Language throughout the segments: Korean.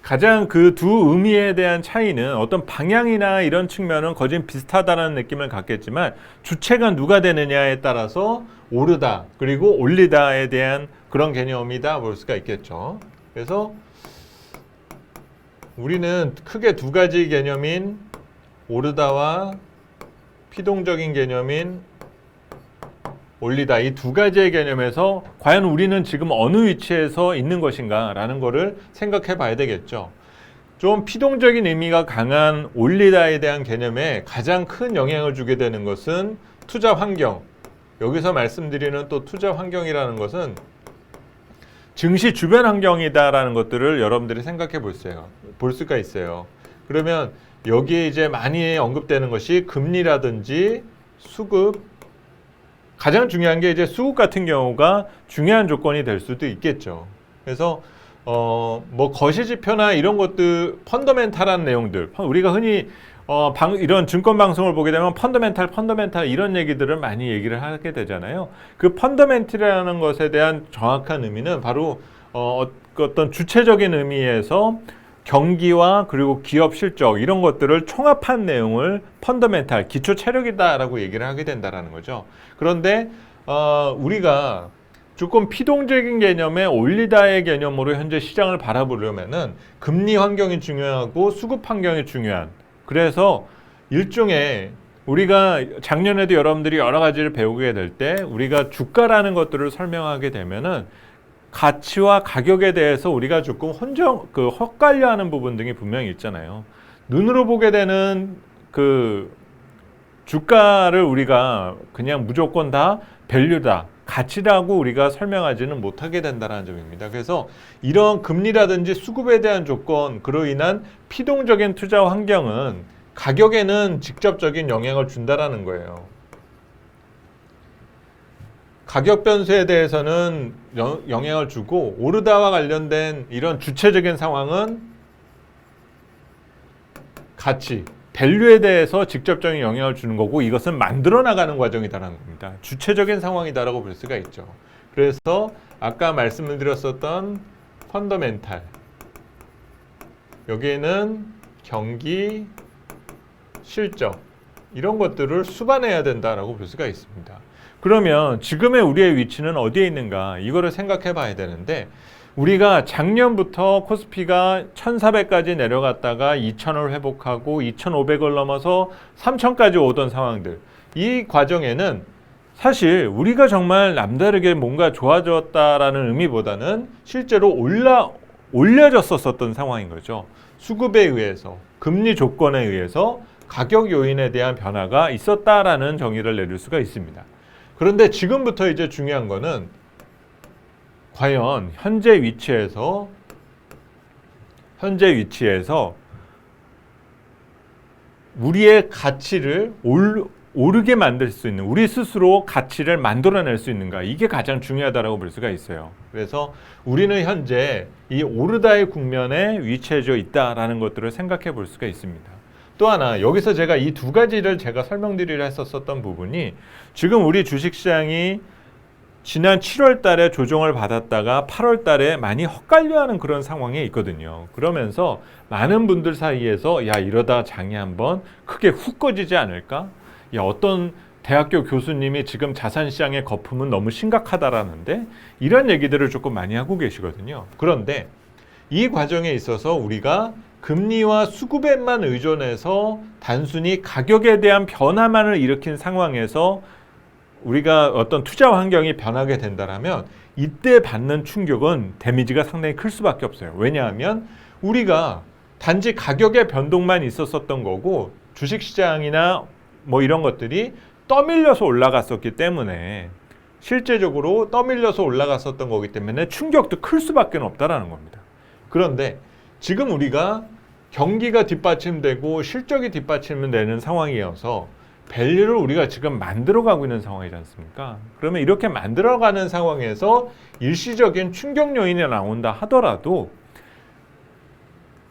가장 그 두 의미에 대한 차이는 어떤 방향이나 이런 측면은 거진 비슷하다는 느낌을 갖겠지만 주체가 누가 되느냐에 따라서 오르다 그리고 올리다에 대한 그런 개념이다 볼 수가 있겠죠. 그래서 우리는 크게 두 가지 개념인 오르다와 피동적인 개념인 올리다, 이 두 가지의 개념에서 과연 우리는 지금 어느 위치에서 있는 것인가 라는 거를 생각해 봐야 되겠죠. 좀 피동적인 의미가 강한 올리다에 대한 개념에 가장 큰 영향을 주게 되는 것은 투자 환경. 여기서 말씀드리는 또 투자 환경이라는 것은 증시 주변 환경이다라는 것들을 여러분들이 생각해 볼 수가 있어요. 그러면 여기에 이제 많이 언급되는 것이 금리라든지 수급, 가장 중요한 게 이제 수급 같은 경우가 중요한 조건이 될 수도 있겠죠. 그래서 뭐 거시지표나 이런 것들 펀더멘탈한 내용들, 우리가 흔히 이런 증권 방송을 보게 되면 펀더멘탈 이런 얘기들을 많이 얘기를 하게 되잖아요. 그 펀더멘탈이라는 것에 대한 정확한 의미는 바로 어떤 주체적인 의미에서 경기와 그리고 기업 실적 이런 것들을 총합한 내용을 펀더멘탈, 기초 체력이다라고 얘기를 하게 된다라는 거죠. 그런데 우리가 조금 피동적인 개념의 올리다의 개념으로 현재 시장을 바라보려면은 금리 환경이 중요하고 수급 환경이 중요한, 그래서 일종의 우리가 작년에도 여러분들이 여러 가지를 배우게 될 때 우리가 주가라는 것들을 설명하게 되면은 가치와 가격에 대해서 우리가 조금 헛갈려하는 부분 등이 분명히 있잖아요. 눈으로 보게 되는 그 주가를 우리가 그냥 무조건 다 밸류다, 가치라고 우리가 설명하지는 못하게 된다는 점입니다. 그래서 이런 금리라든지 수급에 대한 조건, 그로 인한 피동적인 투자 환경은 가격에는 직접적인 영향을 준다라는 거예요. 가격 변수에 대해서는 영향을 주고, 오르다와 관련된 이런 주체적인 상황은 가치, 밸류에 대해서 직접적인 영향을 주는 거고, 이것은 만들어 나가는 과정이다라는 겁니다. 주체적인 상황이다라고 볼 수가 있죠. 그래서 아까 말씀을 드렸었던 펀더멘탈, 여기에는 경기, 실적 이런 것들을 수반해야 된다라고 볼 수가 있습니다. 그러면 지금의 우리의 위치는 어디에 있는가, 이거를 생각해 봐야 되는데, 우리가 작년부터 코스피가 1400까지 내려갔다가 2000을 회복하고 2500을 넘어서 3000까지 오던 상황들, 이 과정에는 사실 우리가 정말 남다르게 뭔가 좋아졌다라는 의미보다는 실제로 올려졌었던 상황인 거죠. 수급에 의해서, 금리 조건에 의해서 가격 요인에 대한 변화가 있었다라는 정의를 내릴 수가 있습니다. 그런데 지금부터 이제 중요한 거는 과연 현재 위치에서 우리의 가치를 오르게 만들 수 있는, 우리 스스로 가치를 만들어낼 수 있는가, 이게 가장 중요하다고 볼 수가 있어요. 그래서 우리는 현재 이 오르다의 국면에 위치해져 있다라는 것들을 생각해 볼 수가 있습니다. 또 하나, 여기서 제가 이 두 가지를 제가 설명드리려 했었던 부분이, 지금 우리 주식시장이 지난 7월 달에 조정을 받았다가 8월 달에 많이 헛갈려하는 그런 상황에 있거든요. 그러면서 많은 분들 사이에서 야, 이러다 장이 한번 크게 훅 꺼지지 않을까? 야, 어떤 대학교 교수님이 지금 자산시장의 거품은 너무 심각하다라는데, 이런 얘기들을 조금 많이 하고 계시거든요. 그런데 이 과정에 있어서 우리가 금리와 수급에만 의존해서 단순히 가격에 대한 변화만을 일으킨 상황에서 우리가 어떤 투자 환경이 변하게 된다면 이때 받는 충격은 데미지가 상당히 클 수밖에 없어요. 왜냐하면 우리가 단지 가격의 변동만 있었던 거고, 주식시장이나 뭐 이런 것들이 떠밀려서 올라갔었기 때문에, 실제적으로 떠밀려서 올라갔었던 거기 때문에 충격도 클 수밖에 없다라는 겁니다. 그런데 지금 우리가 경기가 뒷받침되고 실적이 뒷받침되는 상황이어서 밸류를 우리가 지금 만들어가고 있는 상황이지 않습니까? 그러면 이렇게 만들어가는 상황에서 일시적인 충격 요인이 나온다 하더라도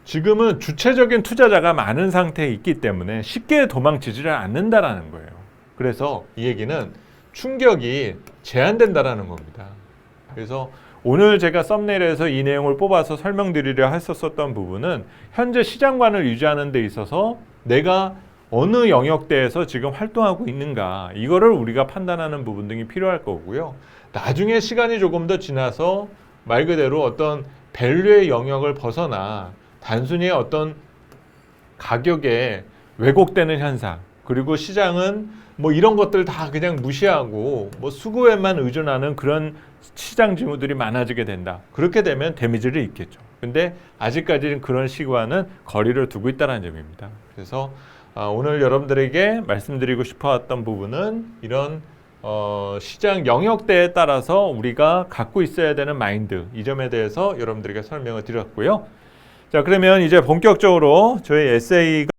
지금은 주체적인 투자자가 많은 상태에 있기 때문에 쉽게 도망치지를 않는다라는 거예요. 그래서 이 얘기는 충격이 제한된다라는 겁니다. 그래서 오늘 제가 썸네일에서 이 내용을 뽑아서 설명드리려 했었던 부분은 현재 시장관을 유지하는 데 있어서 내가 어느 영역대에서 지금 활동하고 있는가 이거를 우리가 판단하는 부분 등이 필요할 거고요. 나중에 시간이 조금 더 지나서 말 그대로 어떤 밸류의 영역을 벗어나 단순히 어떤 가격에 왜곡되는 현상 그리고 시장은 뭐 이런 것들 다 그냥 무시하고 뭐 수급에만 의존하는 그런 시장 징후들이 많아지게 된다. 그렇게 되면 데미지를 입겠죠. 근데 아직까지는 그런 시과는 거리를 두고 있다는 점입니다. 그래서 오늘 여러분들에게 말씀드리고 싶어왔던 부분은 이런 시장 영역대에 따라서 우리가 갖고 있어야 되는 마인드 이 점에 대해서 여러분들에게 설명을 드렸고요. 자, 그러면 이제 본격적으로 저희 에세이가